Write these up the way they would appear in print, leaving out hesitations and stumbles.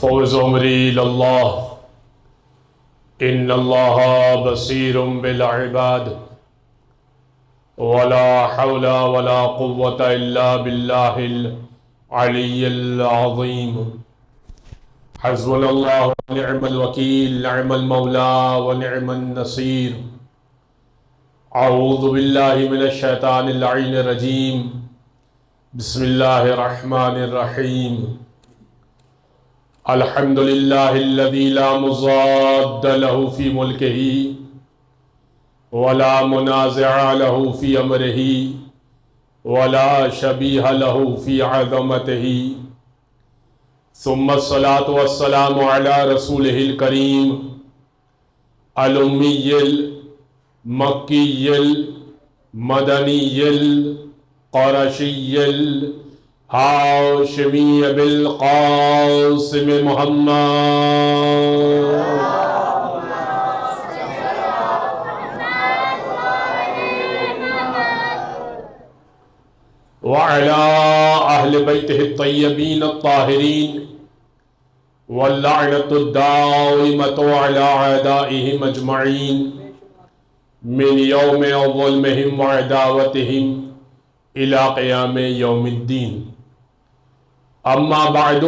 فوز عمری اللہ ان اللہ بصیر بالعباد ولا حول ولا قوة الا باللہ العلی العظیم حسبنا اللہ ونعم الوکیل نعم المولا ونعم النصیر اعوذ باللہ من الشیطان اللعین الرجیم بسم اللہ الرحمن الرحیم الحمد للہ الذی لا مضاد له فی ملکہ ولا منازع له فی امرہ ولا شبیہ له فی عظمتہ ثم الصلاة والسلام علی رسولہ الکریم الامی المکی المدنی القرشی ہاشمی بالقاسم محمد وعلى أهل بيته الطيبين الطاهرين واللعنة الدائمة على أعدائهم أجمعين من يوم ظلمهم وعداوتهم إلى قيام يوم الدين اما بعد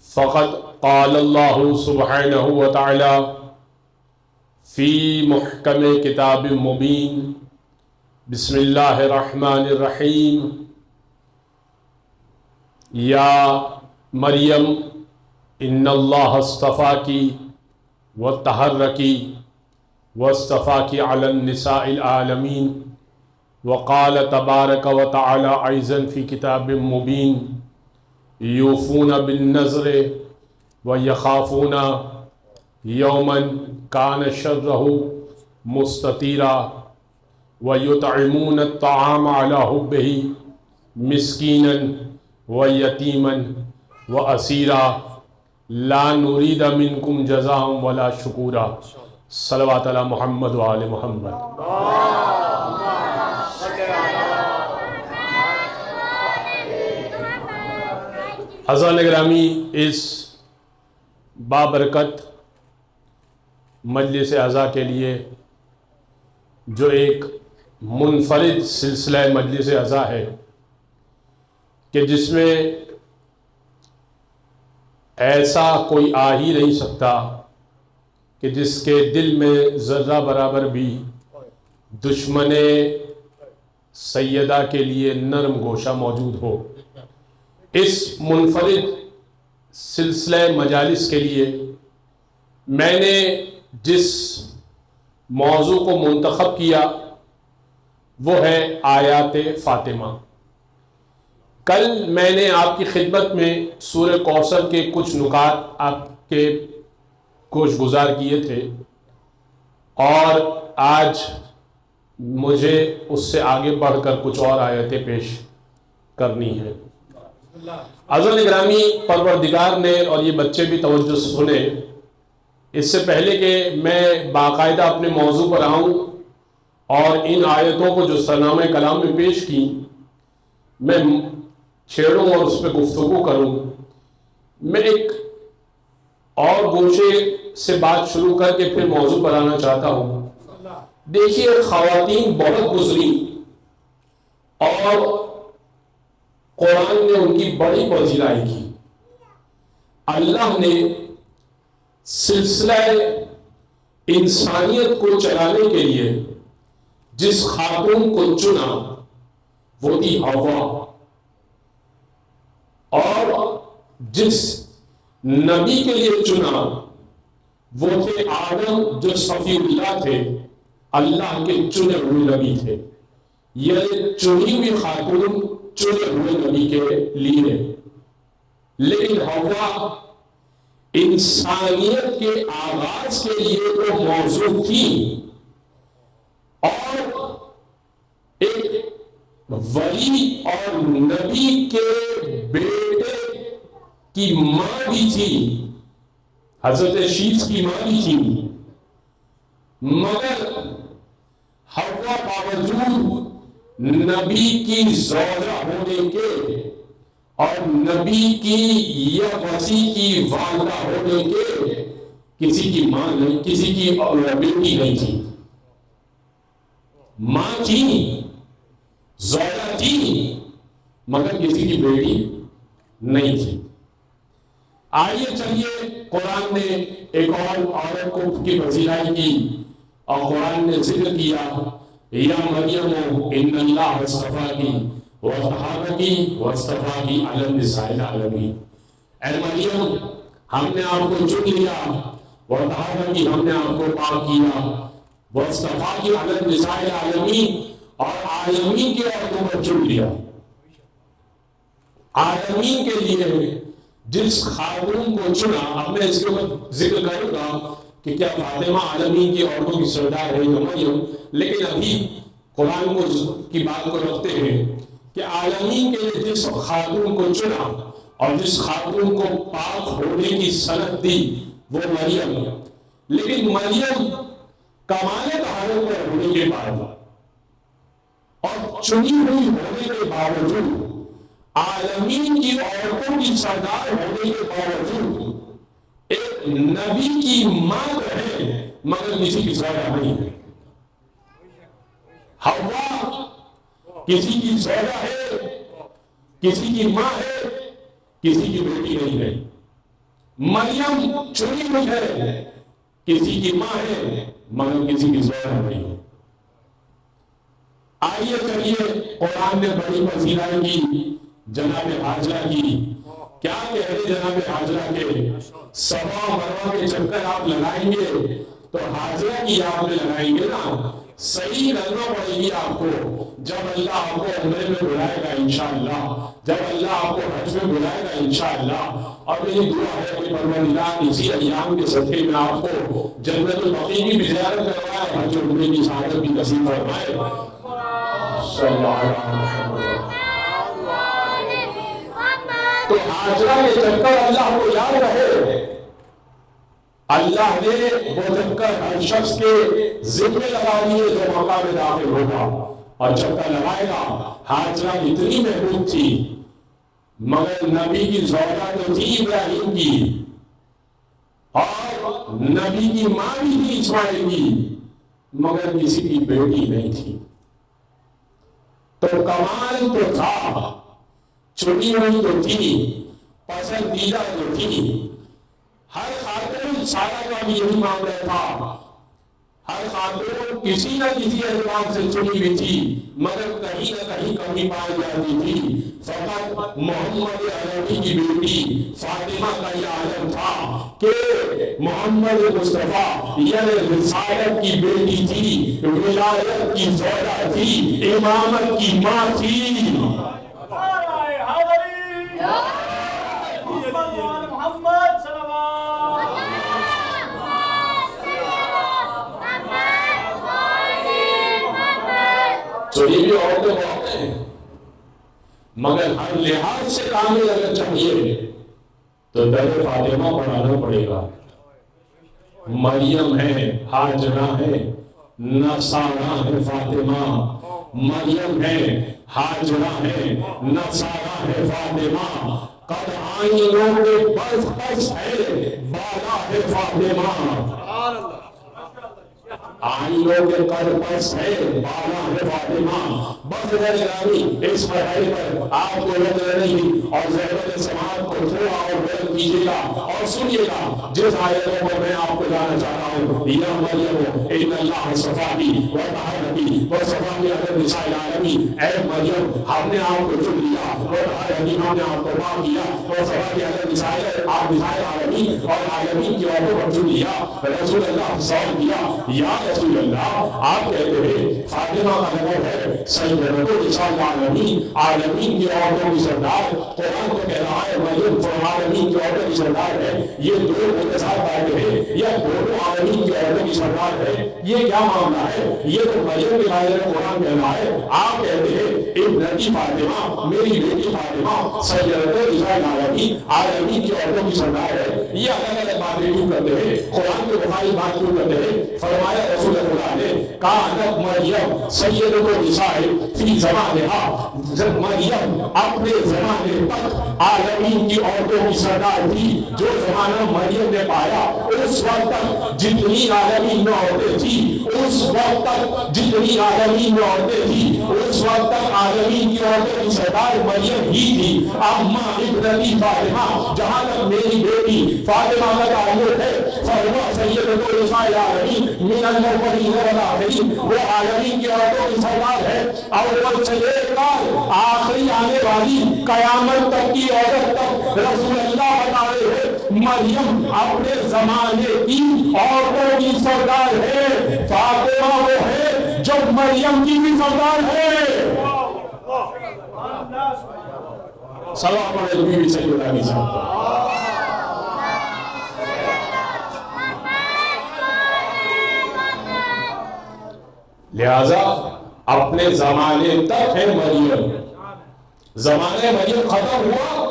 فقد قال الله سبحانه وتعالى في محكم كتاب مبين بسم اللہ الرحمن الرحیم یا مریم ان اللہ اصطفاکی وطہرکی واصطفاکی علی النساء العالمین وقال تبارک وتعالی ایضا فی کتاب مبین یوفون بالنذر ویخافون یوما کان شرہ مستطیرا وَيُطْعِمُونَ الطَّعَامَ عَلَى حُبِّهِ مِسْكِينًا وَيَتِيمًا وَأَسِيرًا لَا نُرِيدُ مِنْكُمْ جَزَاءً وَلَا شُكُورًا صلوات علی محمد وآل محمد۔ حضرات گرامی، اس بابرکت مجلس عزا کے لیے جو ایک منفرد سلسلہ مجلس عزا ہے کہ جس میں ایسا کوئی آ ہی نہیں سکتا کہ جس کے دل میں ذرہ برابر بھی دشمن سیدہ کے لیے نرم گوشہ موجود ہو۔ اس منفرد سلسلہ مجالس کے لیے میں نے جس موضوع کو منتخب کیا وہ ہے آیات فاطمہ۔ کل میں نے آپ کی خدمت میں سورہ کوثر کے کچھ نکات آپ کے گوش گزار کیے تھے، اور آج مجھے اس سے آگے بڑھ کر کچھ اور آیتیں پیش کرنی ہیں۔ حضرات گرامی، پروردگار نے، اور یہ بچے بھی توجہ سے سنیں، اس سے پہلے کہ میں باقاعدہ اپنے موضوع پر آؤں اور ان آیتوں کو جو سرنامہ کلام میں پیش کی میں چھیڑوں اور اس پہ گفتگو کروں، میں ایک اور گوشے سے بات شروع کر کے پھر موضوع پر آنا چاہتا ہوں۔ دیکھیے، خواتین بہت گزری اور قرآن نے ان کی بڑی پذیرائی کی۔ اللہ نے سلسلہ انسانیت کو چلانے کے لیے جس خاتون کو چنا وہ تھی حوا، اور جس نبی کے لیے چنا وہ تھے آدم، جو صفی اللہ تھے، اللہ کے چنے ہوئے نبی تھے۔ یہ چنی ہوئی خاتون چنے ہوئے نبی کے لیے، لیکن حوا انسانیت کے آغاز کے لیے وہ موضوع تھی، اور ایک ولی اور نبی کے بیٹے کی ماں بھی تھی، حضرت شیس کی ماں بھی تھی، مگر حوا باوجود نبی کی زوجہ ہونے کے اور نبی کی یا وسیع کی والدہ ہونے کے کسی کی ماں نہیں، کسی کی بیٹی نہیں تھی. ماں تھی، زوجہ تھی، مگر کسی کی بیٹی نہیں تھی. آئیے چلیے، قرآن نے ایک اور عورت کو کی پذیرائی کی اور قرآن نے ذکر کیا، یا مریم ان اللہ اصطفاکی وطہرکی واصطفاکی علی النساء العالمین. اے مریم، ہم نے آپ کو چن لیا، وطہرکی ہم نے آپ کو پاک کیا، واصطفاکی علی النساء العالمین اور عالمین کے عورتوں پر چن لیا. عالمین کے لیے جس خاتون کو چنا، اب میں اس کے اوپر ذکر کروں گا کہ کیا فاطمہ عالمین کی عورتوں کی سردار ہے یا مریم، لیکن ابھی قرآن کو کی بات کو رکھتے ہیں کہ عالمین کے لیے جس خاتون کو چنا اور جس خاتون کو پاک ہونے کی سند دی وہ مریم. لیکن مریم کمال طہارت پر ہونے کے بعد اور چنی ہوئی ہونے کے باوجود، عالمین کی عورتوں کی سردار ہونے کے باوجود ایک نبی کی ماں ہے مگر کسی کی زوجہ نہیں ہے. حوا کسی کی زوجہ ہے، کسی کی ماں ہے، کسی کی بیٹی نہیں ہے. مریم چنی ہوئی ہے، کسی کی ماں ہے مگر کسی کی زوجہ نہیں ہے. آئیے چلیے، قرآن نے بڑی پذیرائی کی جناب حاجرہ کی. کیا کہتے جناب حاجرہ کے صفا مروہ کے چکر آپ لگائیں گے تو حاجرہ کی آپ نے لگائیں گے نا. صحیح کرنا پڑے گی آپ کو. جب اللہ آپ کو عمرے میں بلائے گا انشاءاللہ، جب اللہ آپ کو حج میں بلائے گا انشاءاللہ. اور میری دعا ہے کہ پروردگار اسی ایام کے صدقے میں آپ کو جنت البقیع کی بھی زیارت کروائے، حج و عمرے کی سعادت بھی نصیب فرمائے. صلی اللہ علیہ وسلم. تو حاجرہ کے چکر اللہ کو یاد رہے. اللہ نے وہ چکر ہر شخص کے ذمہ لگا دیے جو مکہ میں داخل ہوگا اور چکر لگائے گا. حاجرہ اتنی محبوب تھی مگر نبی کی زوجہ تو تھی ابراہیم کی، اور نبی کی ماں بھی تھی اسماعیل کی، مگر کسی کی بیٹی نہیں تھی. تو کمال تو تھا، چھوٹی ہوئی تو تھی، پسندیدہ تو تھی. ہر خاتون سارا کا بھی یہی معاملہ تھا. ہر خاتون کسی نہ کسی اعتبار سے چنی ہوئی تھی مگر کہیں نہ کہیں کمی پائی جاتی تھی. فقط محمد عربی کی بیٹی فاطمہ کا یہ عالم تھا کہ محمد مصطفیٰ یعنی رسالت کی بیٹی تھی، ولایت کی زوجہ تھی، امامت کی ماں تھی. تو یہ بھی عورتیں بہت ہیں مگر ہر لحاظ سے کامل اگر چاہیے تو در فاطمہ پڑھانا پڑے گا. مریم ہے، حاجرہ ہے، نصارہ ہے فاطمہ. مریم ہے، حاجرہ ہے، نصارہ ہے فاطمہ. قد آئینوں کے بس بس ہے، بالا ہے فاطمہ. آئینوں کے قد بس ہے، بالا ہے فاطمہ. بس گرامی اس مرحلے پر آپ کو لگ نہیں اور زہرت سماعت کو تھوڑا اور بیان کیجیے گا اور سنیے گا. جس آیتوں پر میں آپ کو جانا چاہ رہا ہوں، یا مریم ان اللہ صفاکی وطہرکی واصطفاکی علی النساء العالمین. اے مریم، ہم نے آپ کو چن لیا، وطہرکی ہم نے آپ کو پاک کیا، واصطفاکی علی النساء العالمین اور عالمین کی عورتوں پر چن لیا. رسول اللہ سوال کیا، یا رسول اللہ، آپ کہتے ہیں فاطمہ کا نام ہے سیدۃ النساء العالمین، عالمین کی عورتوں کی سردار. قرآن تو کہہ رہا ہے مریم تو عالمین کی عورتوں کی سردار ہے. یہ دو متصاد باتیں ہیں، یا دونوں عالمین کی عورتوں کی سردار ہے. یہ کیا معاملہ ہے؟ یہ تو مریم کے بارے میں قرآن کہہ رہا ہے. آپ کہتے ہیں ابنتی فاطمہ، میری بیٹی فاطمہ سیدۃ النساء العالمین، عالمین عالمین کی عورتوں کی سردار ہے، یہ الگ الگ باتیں کیوں کرتے ہیں؟ قرآن کے مخالف بات کیوں کرتے ہیں؟ فرمایا رسول اللہ نے کانت مریم سید النساء فی زمانہا، مریم اپنے زمانے تک عالمین کی عورتوں کی سردار تھی۔ جو زمانہ مریم نے پایا اس وقت تک جتنی عالمین میں عورتیں تھی، اس وقت تک جتنی عالمین میں عورتیں تھی، اس وقت تک عالمین کی عورتوں کی سردار مریم ہی تھی۔ اما ابنتی فاطمہ، جہاں تک میری بیٹی فاطمہ کا تعلق ہے، فاطمہ سیدۃ النساء العالمین من الاولین والآخرین، وہ عالمین کی عورتوں کی سردار ہے، اول سے لے کر آخری آنے والی قیامت تک کی عورت تک۔ رسول اللہ بتا رہے ہیں مریم اپنے زمانے کی عورتوں کی سردار ہے، فاطمہ وہ ہے جو مریم کی بھی سردار ہے۔ سلام علیکم سیدنا علی صاحب۔ لہذا اپنے زمانے تک ہے مریم، زمانے مریم ختم ہوا،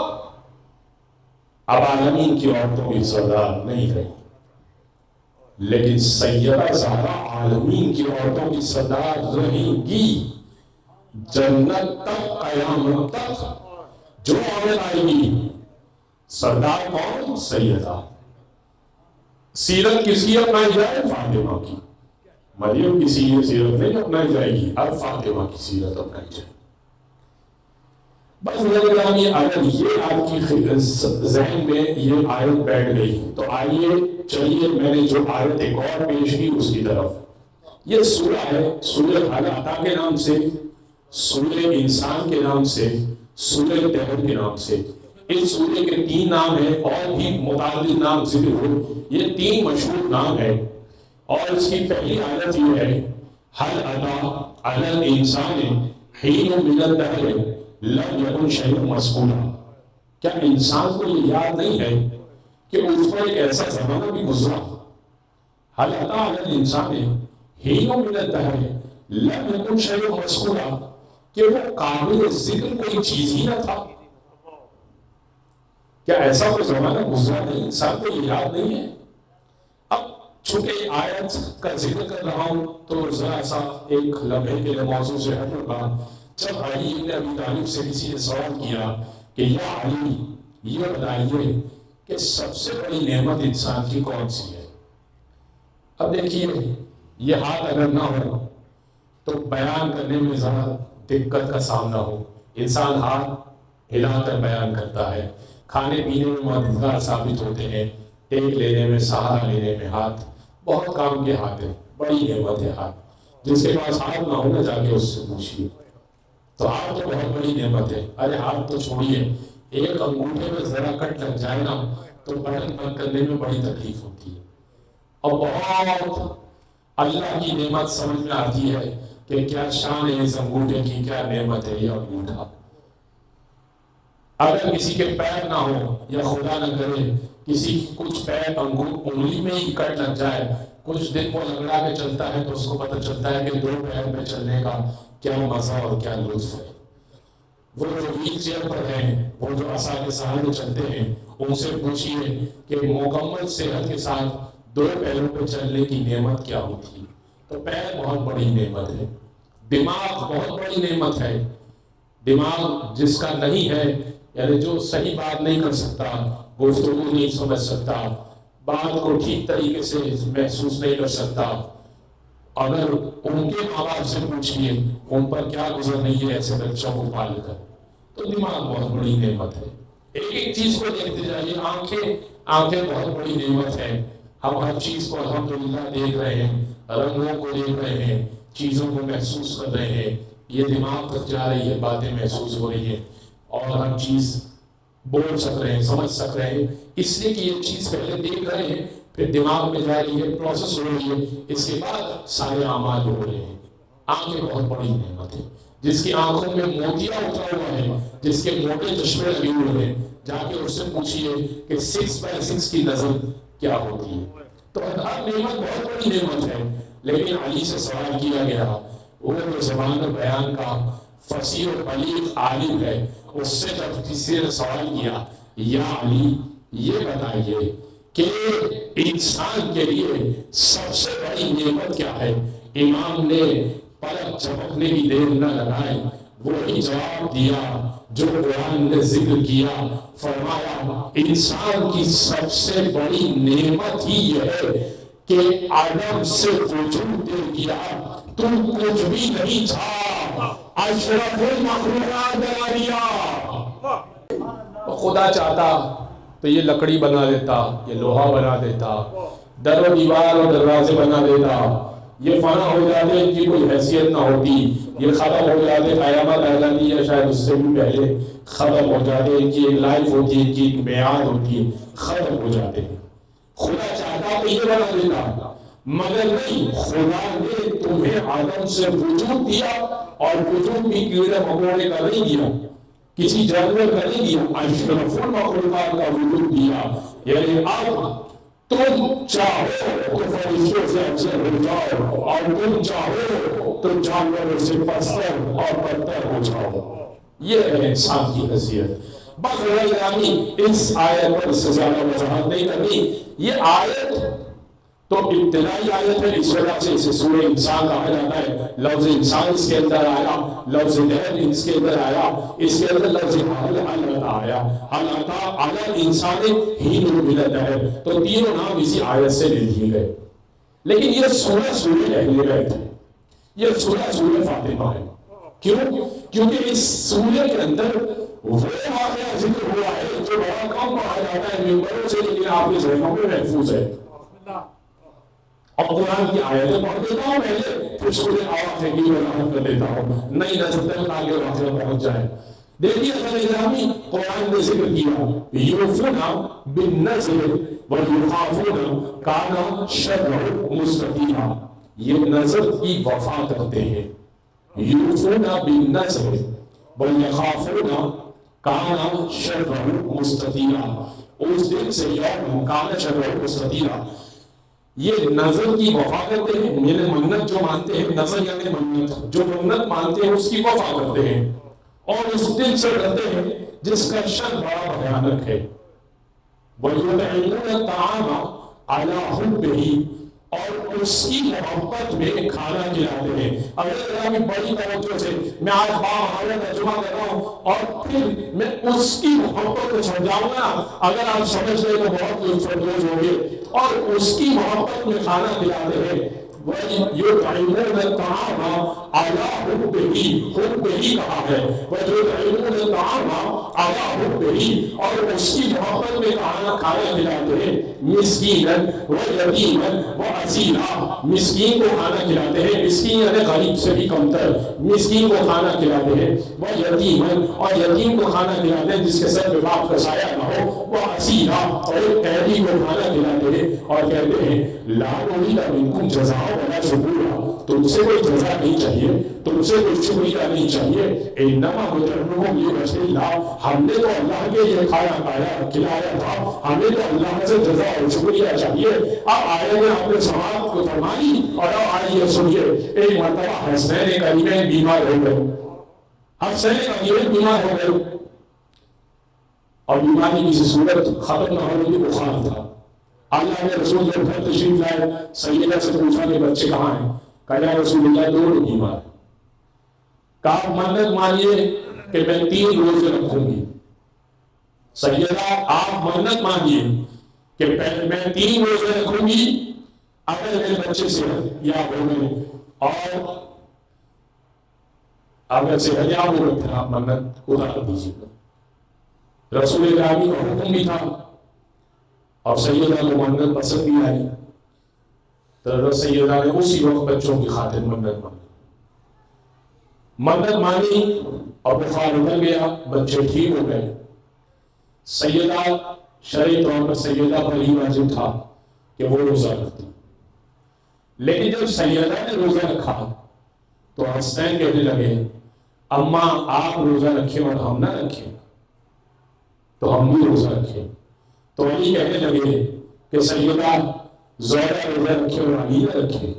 اب عالمین کی عورتوں کی سردار نہیں رہی، لیکن سیدہ زہرا عالمین کی عورتوں کی سردار رہیں گی جنت تک، قیامت تک۔ جو عورت آئے گی سردار کون؟ سیدہ۔ سیرت کی سیرت اپنائی جائے فاطمہ کی، مریم کی سیرت نہیں اپنائی جائے گی، اب فاطمہ کی سیرت اپنائی جائے گی۔ بس میرے اگر یہ آپ کی ذہن میں یہ آیت بیٹھ گئی تو آئیے چلیے میں نے جو آیت ایک اور پیش کی اس کی طرف۔ یہ سورہ ہے، سورہ حلاقہ کے نام سے، سورہ انسان کے نام سے، سورہ تہر کے نام سے۔ اس سورہ کے 3 نام ہیں، اور بھی متعدد نام ذکر ہوئے، یہ 3 مشہور نام ہیں۔ اور اس کی پہلی آیت یہ ہے حل اتی علی الانسان حین من الدہر لم یکن شیئا مذکورا۔ کیا انسان کو یہ یاد نہیں ہے کہ اس پر ایک ایسا زمانہ بھی گزرا؟ حل اتی علی الانسان حین من الدہر لم یکن شیئا مذکورا، کہ وہ قابل ذکر کوئی چیز ہی نہ تھا۔ کیا ایسا کوئی زمانہ گزرا نہیں؟ انسان کو یہ یاد نہیں ہے؟ اب چونکہ آیت کا ذکر کر رہا ہوں تو ذرا سا ایک لمحے کے لیے موضوع سے ہٹوں گا۔ جب علی ابن ابی طالب سے کسی نے سوال کیا کہ یا علی یہ بتائیے کہ سب سے بڑی نعمت انسان کی کون سی ہے؟ اب دیکھیے یہ ہاتھ اگر نہ ہو تو بیان کرنے میں ذرا دقت کا سامنا ہو۔ انسان ہاتھ ہلا کر بیان کرتا ہے، کھانے پینے میں مددگار ثابت ہوتے ہیں، ٹیک لینے میں، سہارا لینے میں ہاتھ بہت کام کے ہاتھ ہے، بڑی نعمت ہے ہاتھ۔ جس کے پاس ہاتھ نہ ہونا جا کے اس سے پوچھیے، تو ہاتھ تو بہت بڑی نعمت ہے۔ ارے ہاتھ تو چھوڑیے، ایک انگوٹھے میں ذرا کٹ لگ جائے نا تو بٹن بند کرنے میں بڑی تکلیف ہوتی ہے۔ اور بہت اللہ کی نعمت سمجھ میں آتی ہے کہ کیا شان ہے اس انگوٹھے کی، کیا نعمت ہے یہ انگوٹھا۔ اگر کسی کے پیر نہ ہو یا خدا نہ کرے کسی کچھ پیر انگلی میں ہی کٹ لگ جائے، کچھ دن وہ لگڑا کے چلتا ہے تو اس کو پتہ چلتا ہے کہ 2 پیر پہ چلنے کا کیا مزہ اور کیا لطف ہے۔ وہ جو ویل چیئر پر ہیں، وہ جو عصا کے سہارے چلتے ہیں، ان سے پوچھئے کہ مکمل صحت کے ساتھ 2 پیروں پہ چلنے کی نعمت کیا ہوتی ہے؟ تو پیر بہت بڑی نعمت ہے، دماغ بہت بڑی نعمت ہے۔ دماغ جس کا نہیں ہے، یعنی جو صحیح بات نہیں کر سکتا، گفتگو نہیں سمجھ سکتا، بات کو ٹھیک طریقے سے محسوس نہیں کر سکتا، اگر ان کے ماں باپ سے پوچھئے ان پر کیا گزر نہیں ہے ایسے بچوں کو پال کر، تو دماغ بہت بڑی نعمت ہے۔ ایک ایک چیز کو دیکھتے جائیے، آنکھیں بہت بڑی نعمت ہے۔ ہم ہر چیز کو الحمدللہ دیکھ رہے ہیں، رنگوں کو دیکھ رہے ہیں، چیزوں کو محسوس کر رہے ہیں، یہ دماغ تک جا رہی ہے، باتیں محسوس ہو رہی ہیں، اور ہم چیز بول سک رہے ہیں، سمجھ سک رہے ہیں، اس لیے کہ یہ چیز پہلے دیکھ رہے ہیں، پھر دماغ میں جا رہی ہے، پروسیس ہو رہی ہے، اس کے بعد سارے اعمال ہو رہے ہیں۔ آنکھیں بہت بڑی نعمت ہے۔ جس کی آنکھوں میں موتیا اترا ہوا ہے، جس کے موٹے چشمے لگے ہوئے ہیں، جا کے اس سے پوچھئے کہ 6/6 کی نظر کیا ہوتی ہے۔ تو ہر نعمت بہت بڑی نعمت ہے، لیکن علی سے سوال کیا گیا، وہ جو زبان بیان کا فصیح و بلیغ عالم ہے، اس سے جب کسی نے سوال کیا یا علی یہ بتائیے کہ انسان کے لیے سب سے بڑی نعمت کیا ہے؟ امام نے پلک جھپکنے کی دیر نہ لگائی، وہی جواب دیا جو قرآن نے ذکر کیا، فرمایا انسان کی سب سے بڑی نعمت ہی یہ ہے کہ آدم سے وجود دے دیا، تم کچھ بھی نہیں تھا، اشرف المخلوقات بنا دیا۔ خدا چاہتا تو یہ لکڑی بنا دیتا، یہ لوہا بنا دیتا، در و دیوار اور دروازے بنا دیتا، یہ فنا ہو جاتے ان کی کوئی حیثیت نہ ہوتی، یہ ختم ہو جاتے، قیامت اعلانی ہے شاید اس سے بھی پہلے ختم ہو جاتے، ان کی ایک لائف ہوتی ہے، ان کی ایک میعاد ہوتی ہے، ختم ہو جاتے ہیں۔ خدا چاہتا تو یہ بنا دیتا، مگر نہیں، خدا نے تمہیں آدم سے وجود دیا، اور وجود بھی کیڑے مکوڑے کا نہیں دیا، کسی جانور کا نہیں دیا، اشرف المخلوقات کا وجود دیا۔ یعنی اب تم چاہو تو فرشتوں سے افضل ہو جاؤ، اور تم چاہو تو جانوروں سے پستر اور بدتر ہو جاؤ۔ یہ ہے انسان کی حیثیت۔ بس اس آیت پر سے زیادہ وضاحت نہیں کرنی۔ یہ آیت تو ابتدائی آیت ہے، اس وجہ سے اسے سورہ انسان کہا جاتا ہے۔ لفظ انسان اس کے اندر آیا، لفظ دہر اس کے اندر آیا، اس کے اندر لفظ حل آیا، حلقہ علی الانسان حین من الدہر، تو تینوں نام اسی آیت سے لے لیے گئے۔ لیکن یہ سورہ اہل بیت ہے، یہ سورہ فاطمہ ہے۔ کیوں؟ کیونکہ اس سورہ کے اندر وہ واقعہ ذکر ہوا ہے جو بڑا کم پڑھا جاتا ہے ممبروں سے، لیکن آپ کے ذہنوں میں محفوظ ہے۔ اب قرآن کی آیتیں پڑھ دیتا ہوں پہلے، پھر سورہ آواز کی وضاحت کر دیتا ہوں، نئی نسل تک آگے واقعہ پہنچ جائے۔ دیکھیے اصل گرامی، قرآن نے ذکر کیا یوفون بالنذر ویخافون کان شرہ مستطیرا، یہ نذر کی وفا کرتے ہیں۔ یوفون بالنذر ویخافون کان شرہ مستطیرا، اس دن سے یوم کان شرہ مستطیرا، یہ نظر کی وفا کرتے ہیں، یعنی منت جو مانتے ہیں، نظر یعنی منت، جو منت مانتے ہیں اس کی وفا کرتے ہیں، اور اس دن سے ڈرتے ہیں جس کا شر بڑا بھیانک ہے۔ وَيُطْعِمُونَ الطَّعَامَ عَلَىٰ حُبِّهِ، اور اس کی محبت میں کھانا کھلاتے ہیں۔ اگر میں بڑی توجہ سے میں آج باہر ترجمہ کر رہا ہوں اور پھر میں اس کی محبت کو سمجھاؤں گا، اگر آپ سمجھ لیں تو بہت لطف اندوز ہوں گے۔ اور اس کی محبت میں کھانا کھلاتے ہیں، وَيُطْعِمُونَ الطَّعَامَ عَلَىٰ حُبِّهِ، حُبِّهِ کہا ہے، وَيُطْعِمُونَ الطَّعَامَ عَلَىٰ حُبِّهِ، اور اس کی محبت میں کھانا کھلاتے ہیں، مسکیناً ویتیماً واسیرا، مسکین کو کھانا کھلاتے ہیں، مسکین یعنی غریب سے بھی کمتر، مسکین کو کھانا کھلاتے ہیں، ویتیماً، اور یتیم کو کھانا کھلاتے ہیں جس کے سر پہ باپ کا سایہ نہ ہو، واسیرا، اور ایک قیدی کو کھانا کھلاتے ہیں، اور کہتے ہیں لا نريد منكم جزاء ولا شکورا، تم سے کوئی جزا نہیں چاہیے، تم سے کوئی شکریہ نہیں چاہیے، انما نطعمكم لوجه الله، ہم نے تو اللہ کے لیے کھانا کھلایا تھا، ہمیں تو اللہ سے جزا اور شکریہ چاہیے۔ اب آیت نے اپنے سوال کو فرمائی، اور اب آئیے سنیے، ایک مرتبہ حسنین کریمین بیمار ہو گئے، حسنین کریمین بیمار ہو گئے، اور بیماری کی صورت ختم نہ ہونے کی بخار تھا۔ اللہ نے رسول جب گھر تشریف لائے، سیدہ سے پوچھا کہ بچے کہاں ہیں؟ کہا یا رسول اللہ دونوں بیمار۔ کہا منت مانیے کہ میں 3 روزے رکھوں گی۔ سیدہ آپ منت مانیے کہ میں 3 روزے رکھوں گی اگر میرے بچے صحت یاب ہو گئے، اور اگر صحت یاب ہو گئے پھر آپ منت اتار دیجیے۔ رسول گرامی کا حکم بھی تھا، اور سیدہ کو منت پسند بھی آئی، تو سیدہ نے اسی وقت بچوں کی خاطر منت مانی، اور بخار اتر گیا، بچے ٹھیک ہو گئے۔ سیدہ شرعی طور پر سیدہ پر ہی واجب تھا کہ وہ روزہ رکھتی، لیکن جب سیدہ نے روزہ رکھا تو حسنین کہنے لگے اماں آپ روزہ رکھیں اور ہم نہ رکھیں، تو ہم بھی روزہ رکھیں۔ تو علی کہنے لگے کہ سیدہ زہرہ روزہ رکھے اور علی نہ رکھے،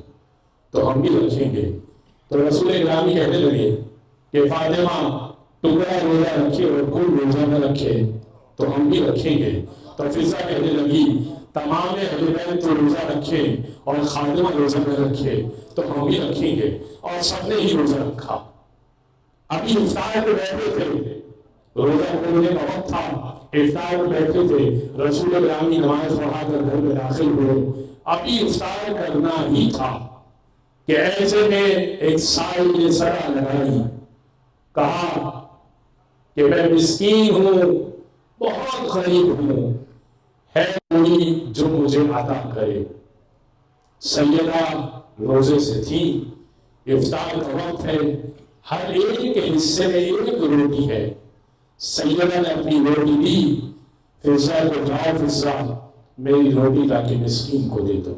تو ہم بھی رکھیں گے۔ تو رسول گرامی کہنے لگے کہ فاطمہ ٹکڑا روزہ رکھے اور کل روزہ نہ رکھے، تو ہم بھی رکھیں گے۔ تو فضا کہنے لگی تمام اہل بیت تو روزہ رکھیں اور خادمہ روزہ نہ رکھے تو ہم بھی رکھیں گے، اور سب نے ہی روزہ رکھا۔ ابھی افطار پہ بیٹھے تھے، روزہ کھولنے کا وقت تھا، افطار پہ بیٹھے تھے، رسول گرامی نماز پڑھا کر گھر میں داخل ہوئے، ابھی افطار کرنا ہی تھا کہ ایسے میں ایک سائی نے صدا لگائی، کہا کہ میں مسکین ہوں، بہت غریب ہوں، ہے کوئی جو مجھے عطا کرے۔ سیدہ روزے سے تھی، افطار کا وقت ہے، ہر ایک کے حصے میں ایک روٹی ہے، سیدہ نے اپنی روٹی دی، فضا کو جاؤ فضا میری روٹی لا کے مسکین کو دے دو۔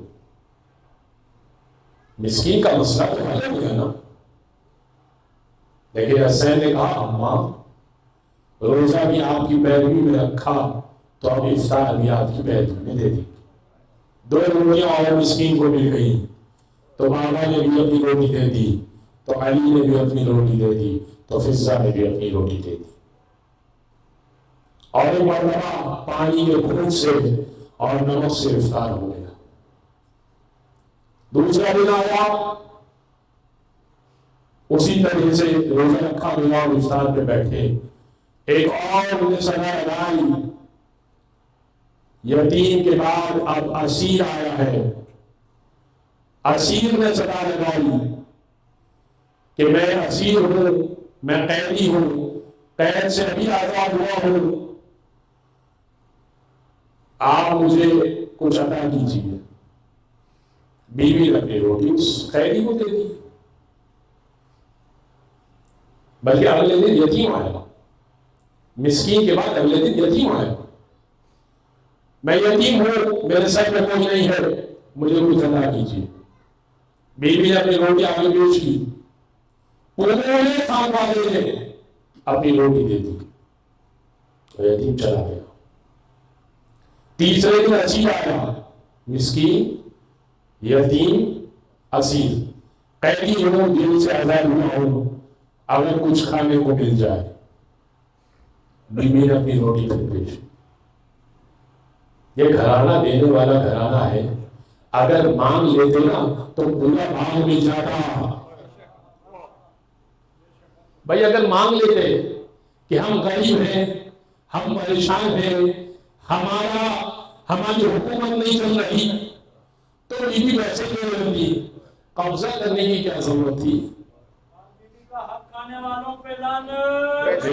مسکین کا مسئلہ تو حل ہو گیا نا، لیکن حسین نے کہا اماں روزہ بھی آپ کی پیروی میں رکھا تو اب افطار بھی آپ کی پیروی میں دے دی، دو روٹیاں اور مسکین کو مل گئی، تو بابا نے بھی اپنی روٹی دے دی، تو علی نے بھی اپنی روٹی دے دی، تو فضا نے بھی اپنی روٹی دے دی، اور ایک مرتبہ پانی کے گھونٹ سے اور نمک سے افطار ہو گیا۔ دوسرا دن آیا، اسی طرح سے روزہ رکھا گیا اور افطار پہ بیٹھے، ایک اور نے صدا لگائی، یتیم کے بعد اب اسیر آیا ہے، اسیر نے صدا لگائی کہ میں اسیر ہوں، میں قیدی ہوں، قید سے ابھی آزاد ہوا ہوں، آپ مجھے کچھ عطا کیجیے۔ بیوی نے اپنی روٹی اس قیدی کو دے دی، بلکہ اگلے دن یتیم آیا، مسکین کے بعد اگلے دن یتیم آیا، میں یتیم ہوں، میرے سر میں کوئی نہیں ہے، مجھے کچھ عطا کیجیے۔ بیوی نے اپنی روٹی آگے پیش کی، پورے خاندان نے اپنی روٹی دے دی، یتیم چلا گیا۔ تیسرے دن اسیر آیا، مسکین، یتیم، اسیر، قیدی ہوں، دل سے آزاد ہوا ہوں، اگر کچھ کھانے کو مل جائے۔ بیوی نے اپنی روٹی پھر پیش کی۔ یہ گھرانہ دینے والا گھرانہ ہے، اگر مانگ لیتے نا تو پورا مانگ مل جاتا۔ بھائی اگر مانگ لیتے کہ ہم غریب ہیں، ہم پریشان ہیں، ہماری حکومت نہیں چل رہی، تو بیوی ویسے کیوں رہتی، قبضہ کرنے کی کیا ضرورت تھی؟ بیوی کا حق کھانے والوں پہ لعنت،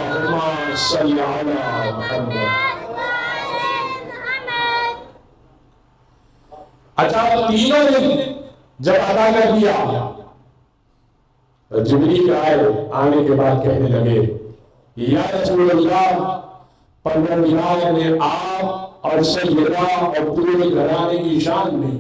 اللہم صلی علی محمد۔ اچھا تینوں دن جب ادا کر دیا، جبریل آئے، آنے کے بعد کہنے لگے یا رسول اللہ، پروردگار نے آپ اور سیدہ اور پورے گھرانے کی شان میں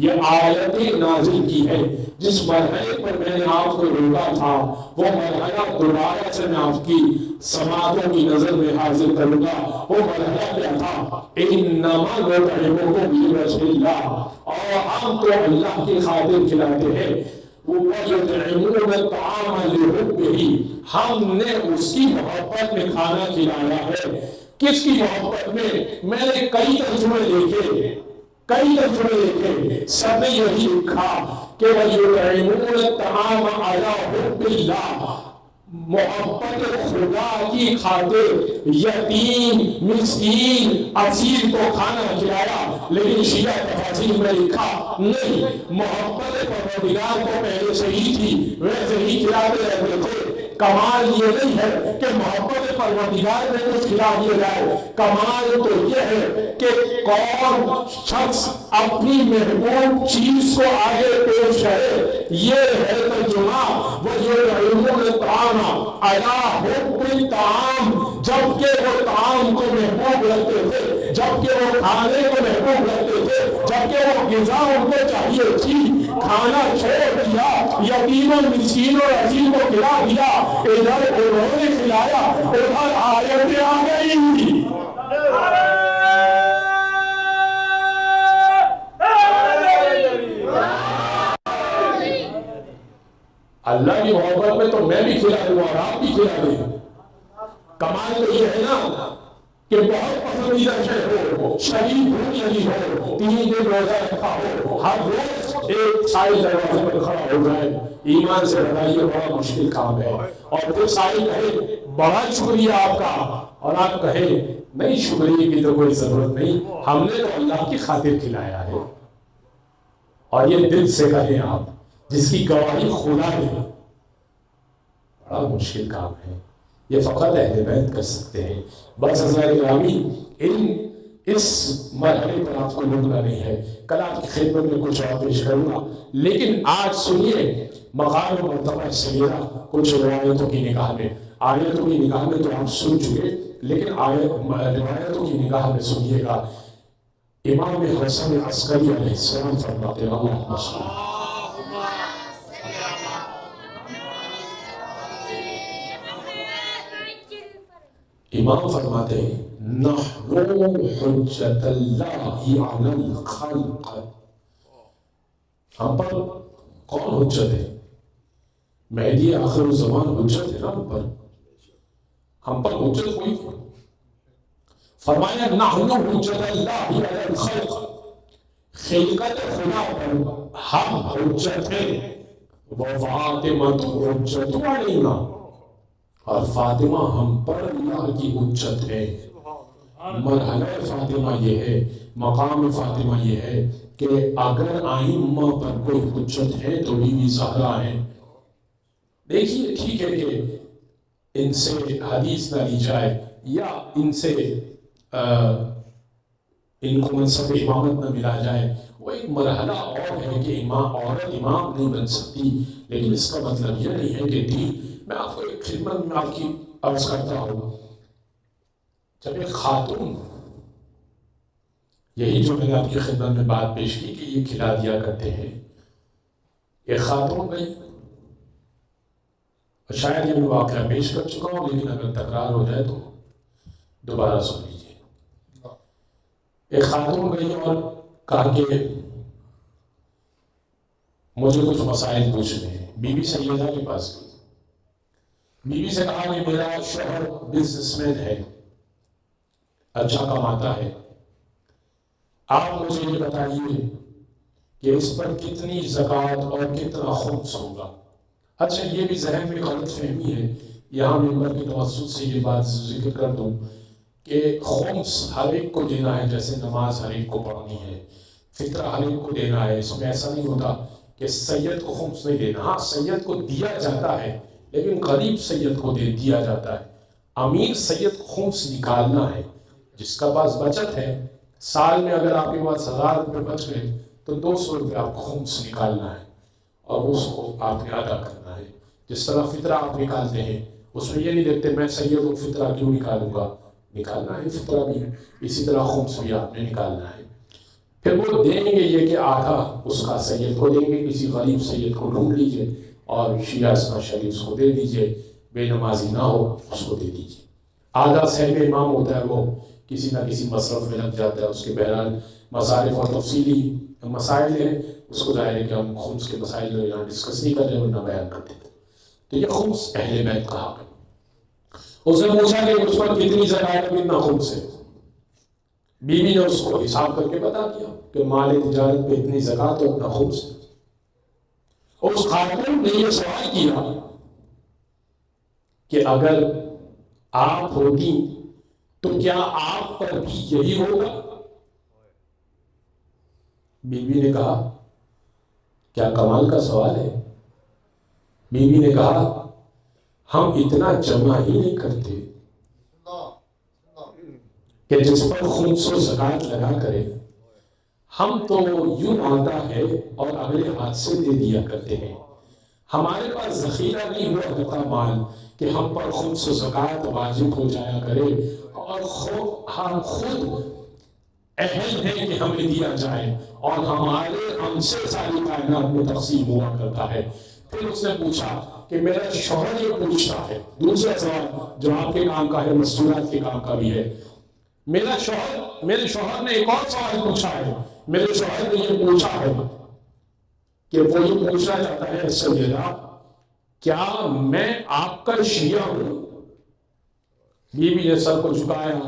یہ آیتیں نازل کی ہے۔ جس مرحلے پر میں نے آپ کو روکا تھا وہ مرحلہ دوبارہ سے میں آپ کی سماعتوں کی نظر میں حاضر کروں گا۔ وہ مرحلہ کیا تھا؟ انما نطعمکم لوجہ اللہ، اور ہم تو اللہ کی خاطر کھلاتے ہیں۔ وَيُطْعِمُونَ الطَّعَامَ لِحُبِّهِ، ہم نے اس کی محبت میں کھانا کھلایا ہے۔ کس کی محبت میں؟ میں نے کئی ترجمے دیکھے، سب نے یہی لکھا کہ وَيُطْعِمُونَ الطَّعَامَ عَلَى حُبِّ اللَّهِ، محبت خدا کی خاطر یتیم، مسکین، اسیر کو کھانا کھلایا۔ لیکن شیعہ تفاسیر میں لکھا نہیں، محبت پروردگار کو پہلے سے ہی تھی، ویسے ہی کھلاتے رہتے تھے۔ کمال یہ نہیں ہے کہ محبت پروردگار میں کچھ کھلا دیا جائے، کمال تو یہ ہے کہ کون شخص اپنی محبوب چیز کو آگے پیش کرے۔ یہ ہے ترجمہ وَيُطْعِمُونَ الطَّعَامَ عَلَى حُبِّ الطَّعَامِ، جبکہ وہ طعام کو محبوب رکھتے تھے، جبکہ وہ کھانے کو محبوب رکھتے تھے، جبکہ وہ غذا ان کو چاہیے تھی، کھانا چھوڑ دیا، یتیموں، مسکینوں اور اسیر کو کھلا دیا، ادھر انہوں نے کھلایا، ادھر آیتیں آ گئی۔ میں بھی کھلا دوں اور آپ بھی کھلا دیں. کمال تو یہ ہے نا کہ بہت پسندیدہ شے ہو, شریف بھوک لگی ہو, 3 دن روزہ رکھا ہو, ہر روز ایک سائل دروازے پر کھڑا ہو جائے, ایمان سے بتائیے بڑا مشکل کام ہے. اور پھر سائل کہے بڑا شکریہ آپ کا, اور آپ کہے نہیں شکریہ کی تو کوئی ضرورت نہیں, ہم نے تو اللہ کی خاطر کھلایا ہے. اور یہ دل سے کہیں آپ, جس کی گواہی خدا ہے, بڑا مشکل کام ہے. یہ فقط اہل بیت کر سکتے ہیں. بس حضرات گرامی, اس مرحلے پر آپ کو رکنا نہیں ہے, کل آپ کی خدمت میں کچھ اور پیش کروں گا, لیکن آج سنیے مقام و مرتبہ سیدہ کچھ روایتوں کی نگاہ میں. آیتوں کی نگاہ میں تو آپ سن چکے, لیکن روایتوں کی نگاہ میں سنیے گا. امام حسن عسکری علیہ السلام فرماتے ہیں, اللہم صل امام فرماتے ہیں نحن حجت اللہ علی الخلق. ہم پر کون حجت ہے؟ مہدی آخر الزمان حجت ہے نا ہم پر. ہم پر حجت کوئی نہیں. فرمایا نحن حجت اللہ علی الخلق, خلقت خدا پر ہم حجت ہیں. وفاطمہ حجت علینا, اور فاطمہ ہم پر اللہ کی حجت ہے. مرحلہ فاطمہ یہ ہے, مقام فاطمہ یہ ہے کہ اگر ائمہ پر کوئی حجت ہے تو بی بی زہرا ہے. دیکھیے ٹھیک ہے کہ ان سے حدیث نہ لی جائے یا ان سے ان کو منصب امامت نہ ملا جائے, وہ ایک مرحلہ اور ہے کہ عورت امام نہیں بن سکتی. لیکن اس کا مطلب یہ نہیں ہے کہ دین, میں آپ کو ایک خدمت میں آپ کی عرض کرتا ہوں, جب ایک خاتون, یہی جو میں نے آپ کی خدمت میں بات پیش کی کہ یہ کھلا دیا کرتے ہیں, ایک خاتون گئی, شاید یہ میں واقعہ پیش کر چکا ہوں لیکن اگر تکرار ہو جائے تو دوبارہ سن لیجیے. ایک خاتون گئی اور کہا کہ مجھے کچھ مسائل پوچھنے ہیں. بی بی سیدہ کے پاس گئی, بی بی سے کہا کہ میرا شوہر بزنس مین ہے, اچھا کماتا ہے, آپ مجھے یہ بتائیے کہ اس پر کتنی زکوٰۃ اور کتنا خمس ہوگا. اچھا یہ بھی ذہن میں غلط فہمی ہے, یہاں ممبر کے توسط سے یہ بات ذکر کر دوں کہ خمس ہر ایک کو دینا ہے, جیسے نماز ہر ایک کو پڑھنی ہے, فطرہ ہر ایک کو دینا ہے. اس میں ایسا نہیں ہوتا کہ سید کو خمس نہیں دینا. ہاں سید کو دیا جاتا ہے لیکن قریب سید کو دیا جاتا ہے. امیر سید کو خمس نکالنا ہے. جس کا پاس بچت ہے, سال میں اگر آپ کے پاس 1000 روپے بچ گئے تو 200 روپے آپ کو خمس نکالنا ہے اور اس کو آپ نے ادا کرنا ہے. جس طرح فطرہ آپ نکالتے ہیں, اس میں یہ نہیں دیکھتے میں سید کو فطرہ کیوں نکالوں گا, نکالنا ہے فطرہ بھی, اسی طرح خمس بھی آپ نے نکالنا ہے. پھر وہ دیں گے یہ کہ آدھا اس کا سید کو دیں گے, کسی غریب سید کو ڈھونڈ لیجئے اور شیعہ اسنا شریف کو دے دیجئے, بے نمازی نہ ہو اس کو دے دیجئے. آدھا صاحب امام ہوتا ہے وہ کسی نہ کسی مصرف میں لگ جاتا ہے, اس کے بہرحال مصارف اور تفصیلی مسائل ہیں, اس کو ظاہر ہے کہ ہم خمس کے مسائل یہاں ڈسکس نہیں کر رہے ورنہ بیان کرتے تھے. تو یہ خمس اہل بیت کا حق ہے. اس نے پوچھا کہ اس پر کتنی زکوٰۃ اور کتنا خمس ہے. بی بی نے اس کو حساب کر کے بتا دیا کہ مال تجارت پہ اتنی زکوٰۃ اور اتنا خمس ہے. اس خاتون نے یہ سوال کیا کہ اگر آپ ہوتی تو کیا آپ پر بھی یہی ہوگا؟ بی بی نے کہا کیا کمال کا سوال ہے. بی بی نے کہا ہم اتنا جمع ہی نہیں کرتے کہ جس پر خمس و زکوٰۃ لگا کرے. ہم تو یوں آتا ہے اور اگلے ہاتھ سے دے دیا کرتے ہیں. ہمارے پاس ذخیرہ نہیں ہوا کرتا مال کہ ہم پر خمس و زکوٰۃ واجب ہو جایا کرے اور ہم خود اہل ہیں کہ ہمیں دیا جائے اور ہمارے ہم سے ساری کائنات میں تقسیم ہوا کرتا ہے. پھر اس نے پوچھا کہ میرا شوہر یہ پوچھتا ہے, دوسرا سوال جو آپ کے کام کا ہے مستورات کے کام کا بھی ہے. میرے شوہر نے ایک اور سوال پوچھا ہے. میرے شوہر نے یہ پوچھا ہے کہ وہ یہ پوچھنا چاہتا ہے سیدہ کیا میں آپ کا شیعہ ہوں؟ بیوی نے سر کو جھکایا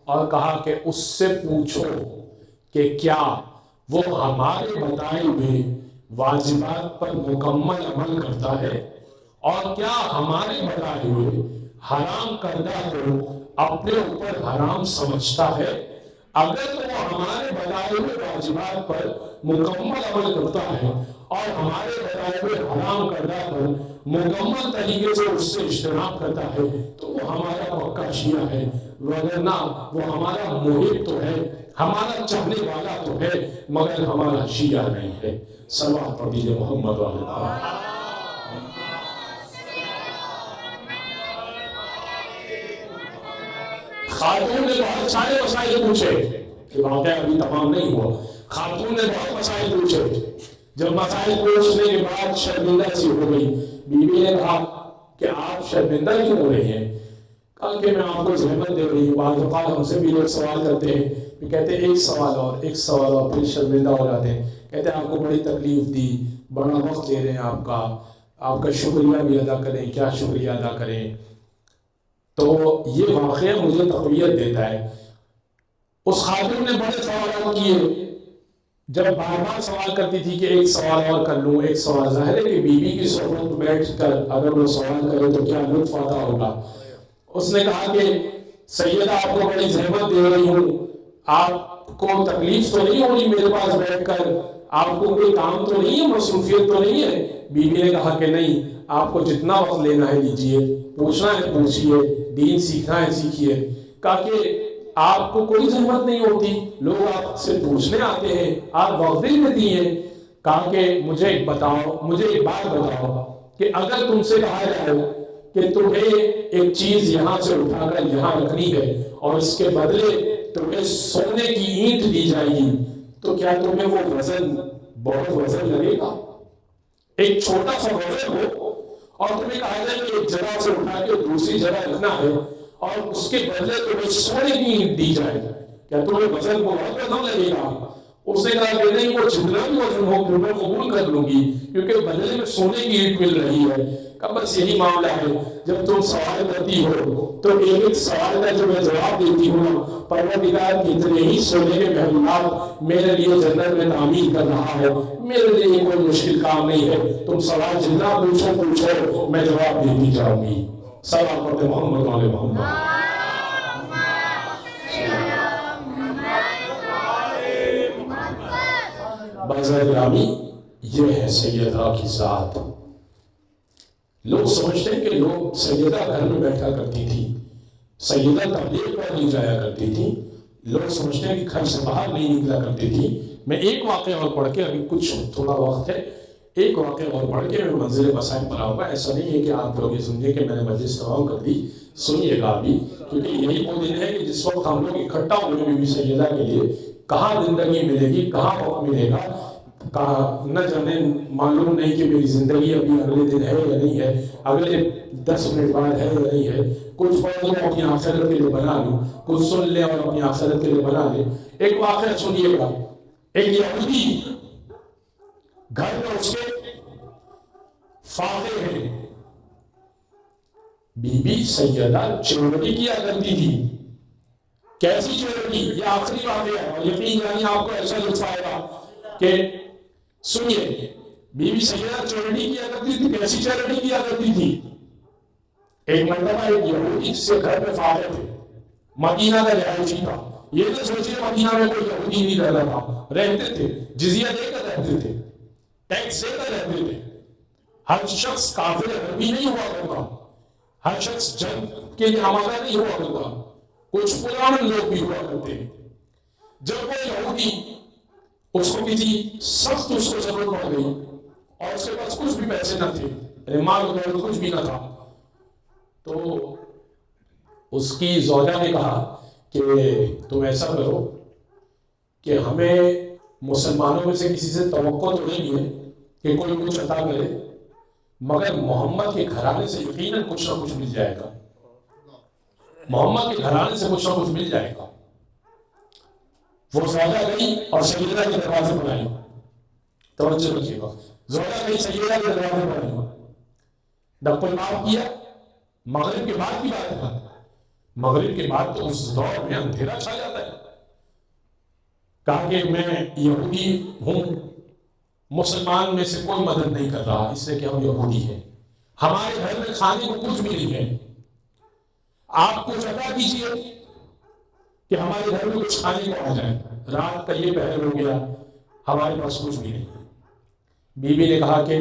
اور کہا کہ اس سے پوچھو کہ کیا وہ ہمارے بتائے ہوئے واجبات پر مکمل عمل کرتا ہے اور کیا ہمارے بتائے ہوئے حرام کردہ کو اپنے اوپر حرام سمجھتا ہے؟ اگر وہ ہمارے بتائے ہوئے واجبات پر مکمل عمل کرتا ہے اور ہمارے بتائے ہوئے حرام کردہ پر مکمل طریقے سے اس سے اجتناب کرتا ہے تو وہ ہمارا پکا شیعہ ہے، وگرنہ وہ ہمارا محب تو ہے، ہمارا چاہنے والا تو ہے، مگر ہمارا شیعہ نہیں ہے۔ صلوات پڑھ دیجئے محمد والے۔ خاتون نے بہت سارے مسائل پوچھے کہ واقعہ ابھی تمام نہیں ہوا۔ خاتون نے بہت مسائل پوچھے، جب مسائل پوچھنے کے بعد شرمندہ سی ہو گئی، بیوی نے کہا کہ آپ شرمندہ کیوں ہو رہی ہیں؟ کہا کہ میں آپ کو زحمت دے رہی ہوں، بعض اوقات ہم سے بھی لوگ سوال کرتے ہیں، پھر کہتے ہیں ایک سوال اور پھر شرمندہ ہو جاتے ہیں، کہتے ہیں آپ کو بڑی تکلیف دی، بڑا وقت لے رہے ہیں آپ کا شکریہ بھی ادا کریں، کیا شکریہ ادا کریں؟ تو یہ واقعہ مجھے تقویت دیتا ہے۔ اس خاتون نے بڑے سوالات کیے، جب بار بار سوال کرتی تھی کہ ایک سوال اور کر لوں، ایک سوال، ظاہر ہے کہ بیوی کی صحبت میں بیٹھ کر اگر وہ سوال کرے تو کیا لطف آتا ہوگا۔ اس نے کہا کہ سیدہ آپ کو بڑی زحمت دے رہی ہوں، آپ کو تکلیف تو نہیں ہو رہی میرے پاس بیٹھ کر، آپ کو کوئی کام تو نہیں ہے، مصروفیت تو نہیں ہے؟ بیوی نے کہا کہ نہیں، آپ کو جتنا وقت لینا ہے لیجئے، پوچھنا ہے پوچھئے، دین سیکھنا ہے سیکھئے۔ کہا کہ آپ کو کوئی زحمت نہیں ہوتی، لوگ آپ سے پوچھنے آتے ہیں، آپ وقت نہیں دیتی ہیں۔ کہا کہ مجھے ایک بات بتاؤ کہ اگر تم سے کہا جائے کہ تمہیں ایک چیز یہاں سے اٹھا کر یہاں رکھنی ہے اور اس کے بدلے تمہیں سونے کی اینٹ دی جائے گی تو کیا تمہیں وہ وزن بہت وزن لگے گا؟ ایک چھوٹا سا وزن ہو اور تمہیں کہا جائے کہ ایک جگہ سے اٹھا کے دوسری جگہ رکھنا ہے اور اس کے بدلے تمہیں سونے کی اینٹ دی جائے، کیا تمہیں وزن بہت وزن لگے گا؟ اس نے کہا کہ نہیں، وہ جتنا بھی وزن ہو پھر میں قبول کر لوں گی کیونکہ بدلے میں سونے کی اینٹ مل رہی ہے۔ کہا بس یہی معاملہ ہے، جب تم سوال کرتی ہو تو ایک سوال کا جو میں جواب دیتی ہوں، پروردگار کتنے ہی سونے کے محلات میرے لیے جنت میں تعمیر کر رہا ہے، میرے لیے کوئی مشکل کام نہیں ہے، تم سوال جتنا پوچھو میں جواب دیتی جاؤں گی۔ سلام پڑھتے محمد والے محمد۔ بازار گرامی، یہ ہے سیدہ کی ذات۔ لوگ سمجھتے ہیں کہ لوگ سیدہ گھر میں بیٹھا کرتی تھی، سیدہ تبلیغ پر نہیں جایا کرتی تھی، لوگ سمجھتے ہیں کہ گھر سے باہر نہیں نکلا کرتی تھی۔ میں ایک واقعہ اور پڑھ کے، ابھی کچھ تھوڑا وقت ہے، ایک واقعہ اور پڑھ کے میں منزل مسائل پر آؤں گا۔ ایسا نہیں ہے کہ آپ لوگ یہ سمجھے کہ میں نے مجلس تمام کر دی، سنیے گا ابھی، کیونکہ یہی وہ دن ہے کہ جس وقت ہم لوگ اکٹھا ہوئے بی بی سیدہ کے لیے، کہاں زندگی ملے گی، کہاں وقت ملے گا، کہا نہ جانے، معلوم نہیں کہ میری زندگی ابھی اگلے دن ہے یا نہیں ہے، اگلے 10 منٹ بعد ہے یا نہیں ہے۔ کچھ پڑھ لوں اپنی آخرت کے لیے بنا لوں، کچھ سن لیں اور اپنی آخرت کے لیے بنا لیں۔ ایک واقعہ سنیے گا، ایک یہودی گھر میں اس کے فاتح ہیں، بی بی سیدہ چوری کیا کرتی تھی۔ کیسی چوری؟ یہ آخری واقعہ ہے اور یقین جانیے آپ کو ایسا لطف آئے گا کہ سنیے، بی بی سیدہ چوری کیا کرتی تھی۔ کیسی چوری کیا کرتی تھی؟ ایک مرتبہ ایک یہودی جس کے گھر میں فاتح تھے، مدینہ کا رہائشی تھا، یہ تو سوچیے مدینہ میں کوئی یہودی نہیں رہتا تھا، رہتے تھے، جزیہ دے کر رہتے تھے، ٹیکس دے کر رہتے تھے۔ ہر شخص کافر عربی نہیں ہوا کرتا، ہر شخص جنگ کے لیے آمادہ نہیں ہوا کرتا، کچھ پرانے لوگ بھی ہوا کرتے ہیں۔ جب وہ یہودی، اس کو کسی سخت اس کو ضرورت پڑ گئی اور اس کے پاس کچھ بھی پیسے نہ تھے، مال و دولت کچھ بھی نہ تھا، تو اس کی زوجہ نے کہا کہ تم ایسا کرو کہ ہمیں مسلمانوں میں سے کسی سے توقع تو نہیں ہے کہ کوئی کچھ عطا کرے، مگر محمد کے گھرانے سے یقیناً کچھ نہ کچھ مل جائے گا، محمد کے گھرانے سے کچھ نہ کچھ مل جائے گا۔ وہ زوجہ گئی اور سیدہ کے دروازے پر آئی، توجہ رکھیے گا، زوجہ گئی سیدہ کے دروازے پر آئی، نقل بات کیا، مغرب کے بعد کی بات ہے، مغرب کے بعد تو اس دور میں اندھیرا چھا جاتا ہے. کہا کہ میں یہودی ہوں، مسلمان میں سے کوئی مدد نہیں کر رہا اس لیے کہ ہم یہودی ہیں، ہمارے گھر میں کھانے کو کچھ بھی نہیں ہے، آپ کچھ عطا کیجیے کہ ہمارے گھر میں کچھ کھانے کو آ جائے. رات کا یہ پہر ہو گیا، ہمارے پاس کچھ بھی نہیں. بیوی نے کہا کہ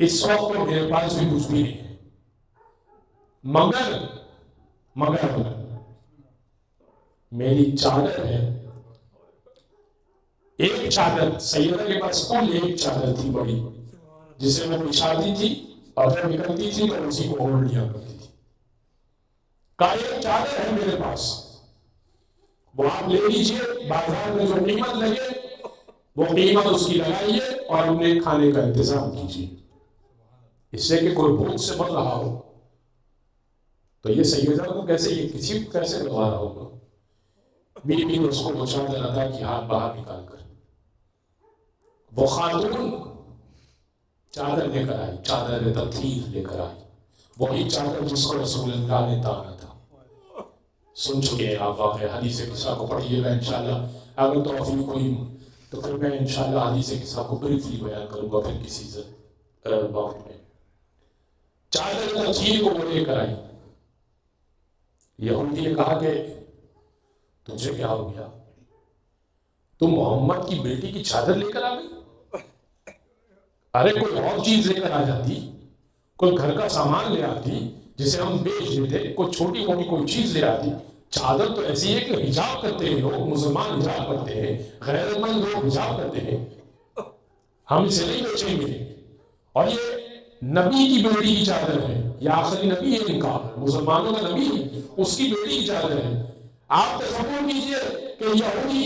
اس وقت تو میرے پاس بھی کچھ بھی نہیں ہے، مگر میری چادر ہے. ایک چادر، سیدہ کے پاس کل ایک چادر تھی بڑی، جسے وہ بچھاتی تھی اور جب نکلتی تھی تو اسی کو اوڑھ لیا کرتی تھی. کہا ایک چادر ہے میرے پاس، وہ آپ لے لیجئے، بازار میں جو قیمت لگے وہ قیمت اس کی لگائیے اور انہیں کھانے کا انتظام کیجیے، اس سے کہ کوئی بھوک سے مر رہا ہو. تو یہ سیدہ کو کیسے، یہ کسی کو کیسے گوارا ہوگا. بیوی نے اس کو وہ چادر ادا کی، ہاتھ باہر نکال کر وہ خاتون چادر لے کر آئی، چادر تطہیر لے کر آئی، وہی چادر جس کو رسول اللہ نے تانا تھا. سن چکے ہیں آپ واقعہ، حدیث قصہ کو پڑھیے گا انشاءاللہ. اگر توفیق ہوئی تو پھر میں انشاءاللہ حدیث قصہ کو بریفلی بیان کروں گا پھر کسی وقت میں. چادر تطہیر کو وہ لے کر آئی. یہودی نے کہا کہ تجھے کیا ہو گیا، تم محمد کی بیٹی کی چادر لے کر آ گئی؟ ارے کوئی اور چیز لے کر آ جاتی، کوئی گھر کا سامان لے آتی جسے ہم بیچ دیتے، کوئی چھوٹی موٹی کوئی چیز لے آتی. چادر تو ایسی ہے کہ حجاب کرتے ہیں لوگ، مسلمان حجاب کرتے ہیں، غیر مند لوگ حجاب کرتے ہیں، ہم اسے نہیں بیچیں گے. اور یہ نبی کی بیٹی کی چادر ہے، یہ آخری نبی ہے ان کا، مسلمانوں کا نبی ہے، اس کی بیٹی کی چادر ہے. آپ تصور کیجئے کہ یہودی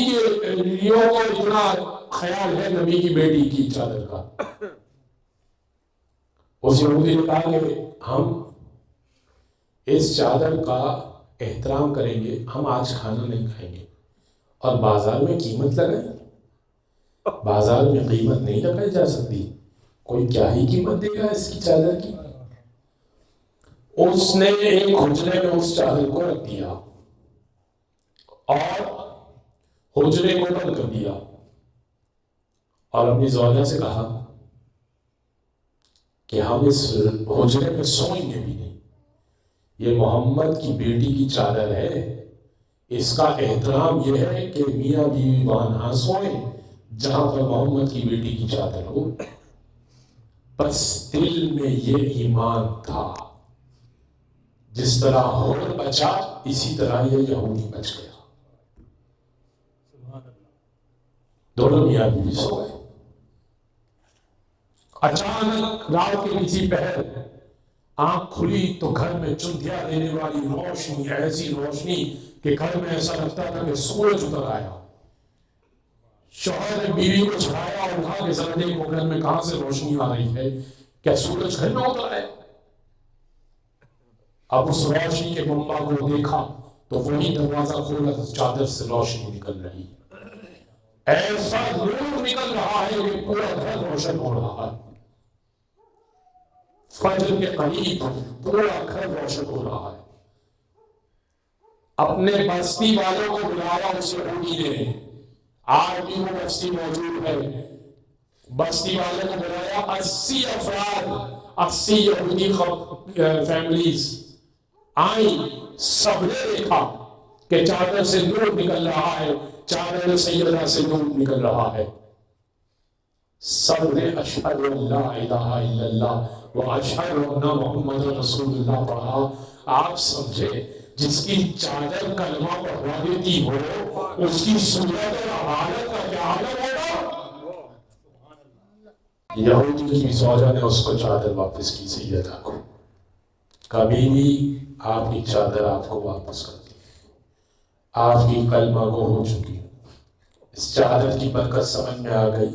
کے لیوں کو اتنا خیال ہے نبی کی بیٹی کی چادر کا. اس یہودی نے کہا کہ ہم اس چادر کا احترام کریں گے، ہم آج کھانا نہیں کھائیں گے اور بازار میں قیمت لگائیں. بازار میں قیمت نہیں لگائی جا سکتی، کوئی کیا ہی قیمت دے گا اس کی چادر کی. اس نے ایک حجرے میں اس چادر کو رکھ دیا اور حجرے کو بند کر دیا اور اپنی زوجہ سے کہا کہ ہم اس حجرے میں سوئیں گے بھی نہیں، یہ محمد کی بیٹی کی چادر ہے، اس کا احترام یہ ہے کہ میاں بیوی وہاں نہ سوئیں جہاں پر محمد کی بیٹی کی چادر ہو. بس دل میں یہ ایمان تھا، جس طرح ہور بچا اسی طرح یہ یہودی بچ گیا. دونوں میاں بیوی سو گئے. اچانک رات کے کسی پہر آنکھ کھلی تو گھر میں چندیا دینے والی روشنی، ایسی روشنی کہ گھر میں ایسا لگتا تھا کہ سورج اتر آیا. شوہر نے بیوی کو چھڑایا اور کہا کہ ذرا دیکھو گھر میں کہاں سے روشنی آ رہی ہے، کیا سورج گھر میں اتر آیا؟ اب اس روشنی کے منبع کو دیکھا تو وہی دروازہ کھولا تو چادر سے روشنی نکل رہی، ایسا نور نکل رہا ہے کہ پورا گھر روشن ہو رہا ہے. فجر کے قریب پورا گھر روشن ہو رہا ہے. اپنے بستی والوں کو بلایا اس یہودی نے، آج بھی وہ بستی موجود ہے. بستی والوں کو بلایا، 80 افراد، 80 یہودی فیملیز آئیں. سب نے دیکھا کہ چادر سے نور نکل رہا ہے، چادر سیدہ سے نور نکل رہا ہے. سب نے اشہد ان لا الہ الا اللہ و اشہد ان محمد رسول اللہ پڑھا. آپ سمجھے جس کی چادر کلمہ پڑھوا دیتی ہو اس کی صورت اور حالت کا کیا عالم ہوگا. یہودی کی زوجہ نے اس کو چادر واپس کی سیدہ کو. کبھی بھی آپ کی چادر آپ کو واپس کر دی، آپ کی کلمہ گو ہو چکی. اس چادر کی برکت سمجھ میں آ گئی،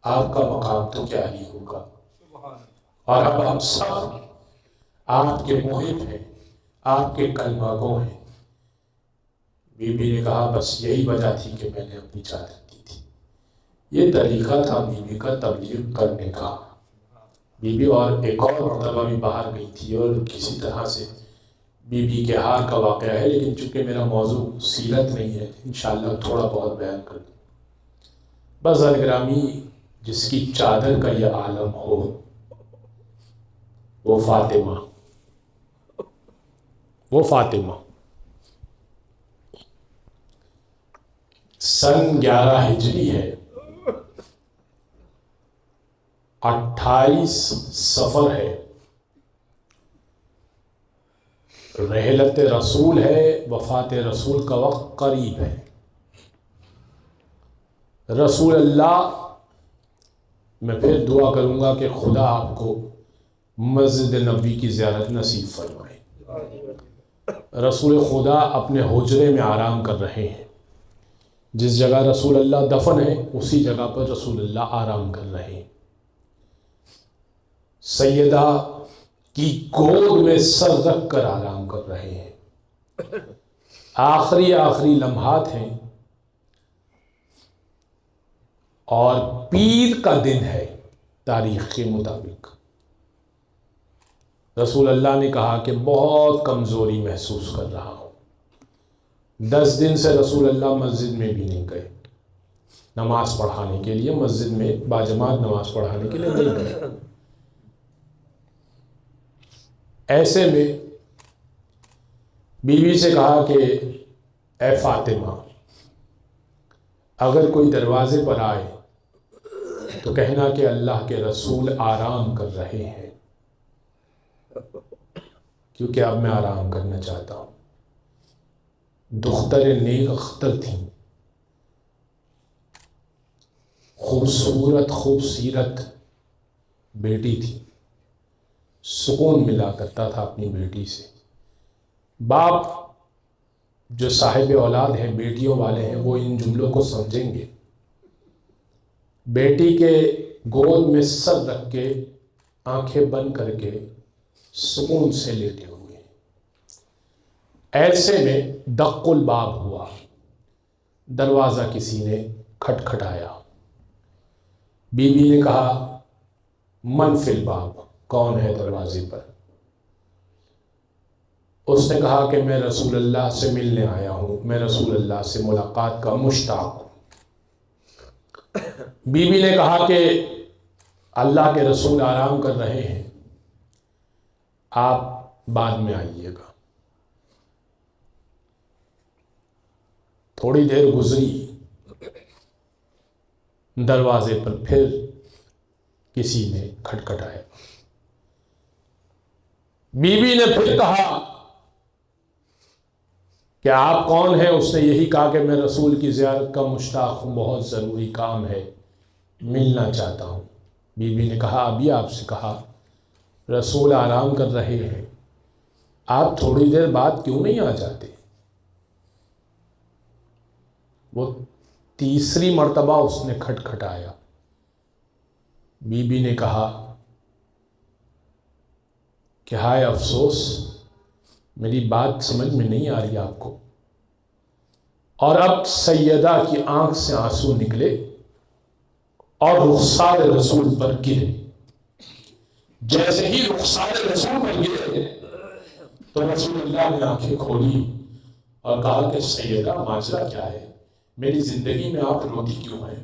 آپ کا مقام تو کیا ہی ہوگا. اور اب آپ سب آپ کے محب ہیں، آپ کے کلمہ گو ہیں. بی بی نے کہا بس یہی وجہ تھی کہ میں نے اپنی چادر دی تھی. یہ طریقہ تھا بی بی کا تبلیغ کرنے کا. بی اور ایک اور مرتبہ بھی باہر گئی تھی اور کسی طرح سے بی کے ہار کا واقعہ ہے، لیکن چونکہ میرا موضوع سیرت نہیں ہے انشاءاللہ تھوڑا بہت بیان کر دوں۔ بس گرامی، جس کی چادر کا یہ عالم ہو وہ فاطمہ، وہ فاطمہ سن 11 ہجری ہے، 28 صفر ہے، رحلت رسول ہے، وفات رسول کا وقت قریب ہے۔ رسول اللہ، میں پھر دعا کروں گا کہ خدا آپ کو مسجد نبوی کی زیارت نصیب فرمائے۔ رسول خدا اپنے حجرے میں آرام کر رہے ہیں، جس جگہ رسول اللہ دفن ہے اسی جگہ پر رسول اللہ آرام کر رہے ہیں۔ سیدہ کی گود میں سر رکھ کر آرام کر رہے ہیں۔ آخری لمحات ہیں اور پیر کا دن ہے تاریخ کے مطابق۔ رسول اللہ نے کہا کہ بہت کمزوری محسوس کر رہا ہوں۔ 10 دن سے رسول اللہ مسجد میں بھی نہیں گئے نماز پڑھانے کے لیے، مسجد میں باجماعت نماز پڑھانے کے لیے نہیں گئے۔ ایسے میں بیوی سے کہا کہ اے فاطمہ، اگر کوئی دروازے پر آئے تو کہنا کہ اللہ کے رسول آرام کر رہے ہیں، کیونکہ اب میں آرام کرنا چاہتا ہوں۔ دختر نیک اختر تھیں، خوبصورت بیٹی تھی، سکون ملا کرتا تھا اپنی بیٹی سے۔ باپ جو صاحب اولاد ہیں، بیٹیوں والے ہیں، وہ ان جملوں کو سمجھیں گے۔ بیٹی کے گود میں سر رکھ کے آنکھیں بند کر کے سکون سے لیٹے ہوئے ہیں۔ ایسے میں دق الباب ہوا، دروازہ کسی نے کھٹکھٹایا۔ بی بی نے کہا من فی الباب، کون ہے دروازے پر؟ اس نے کہا کہ میں رسول اللہ سے ملنے آیا ہوں، میں رسول اللہ سے ملاقات کا مشتاق ہوں۔ بی بی نے کہا کہ اللہ کے رسول آرام کر رہے ہیں، آپ بعد میں آئیے گا۔ تھوڑی دیر گزری، دروازے پر پھر کسی نے کھٹکھٹایا۔ بی بی نے پھر کہا کہ آپ کون ہیں؟ اس نے یہی کہا کہ میں رسول کی زیارت کا مشتاق ہوں، بہت ضروری کام ہے، ملنا چاہتا ہوں۔ بی بی نے کہا ابھی آپ سے کہا رسول آرام کر رہے ہیں، آپ تھوڑی دیر بعد کیوں نہیں آ جاتے؟ وہ تیسری مرتبہ اس نے کھٹکھٹایا۔ بی بی نے کہا کہ ہائے افسوس، میری بات سمجھ میں نہیں آ رہی آپ کو۔ اور اب سیدہ کی آنکھ سے آنسو نکلے اور رخسار رسول پر گرے۔ جیسے ہی رخسار رسول پر گرے تو رسول اللہ نے آنکھیں کھولی اور کہا کہ سیدہ ماجرا کیا ہے؟ میری زندگی میں آپ روتی کیوں ہیں؟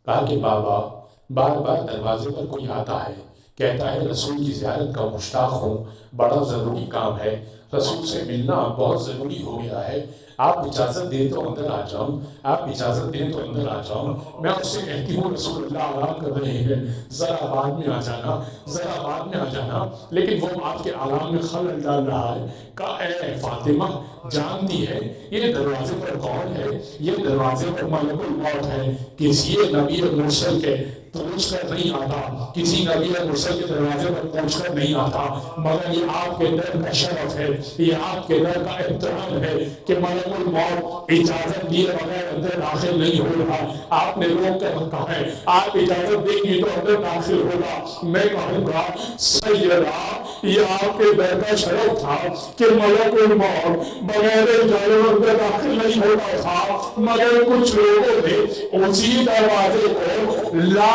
کہا کہ بابا، بار بار دروازے پر کوئی آتا ہے، کہتا ہے رسول کی زیارت کا مشتاق ہوں، بڑا ضروری کام ہے، رسول سے ملنا بہت ضروری ہو گیا ہے، آپ اجازت دیں تو اندر آ جاؤں، آپ اجازت دیں تو اندر آ جاؤں۔ میں اس سے کہتی ہوں رسول اللہ آرام کر رہے ہیں، ذرا بعد میں آ جانا، ذرا بعد میں آ جانا، لیکن وہ آپ کے آرام میں خلل ڈال رہا ہے۔ کہا اے فاطمہ، جانتی ہے یہ دروازے پر کون ہے؟ یہ دروازے پر ملک الموت ہے۔ کسی نبی مرسل کے پہنچ کر نہیں آتا، کسی نبی مرسل کے دروازے پر پہنچ کر نہیں آتا، مگر یہ آپ کے در کا شرف ہے، یہ آپ کے در کا احترام ہے کہ ملک الموت اجازت دیے بغیر اندر داخل نہیں ہو رہا۔ آپ نے روک کر رکھا ہے، آپ اجازت دیں گی تو اندر داخل ہوگا۔ میں کہوں گا سیدہ، یہ آپ کے در کا شرف تھا کہ ملک الموت بغیر اجازت اندر داخل نہیں ہوتا تھا، مگر کچھ لوگوں نے اسی دروازے کو لا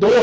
2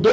2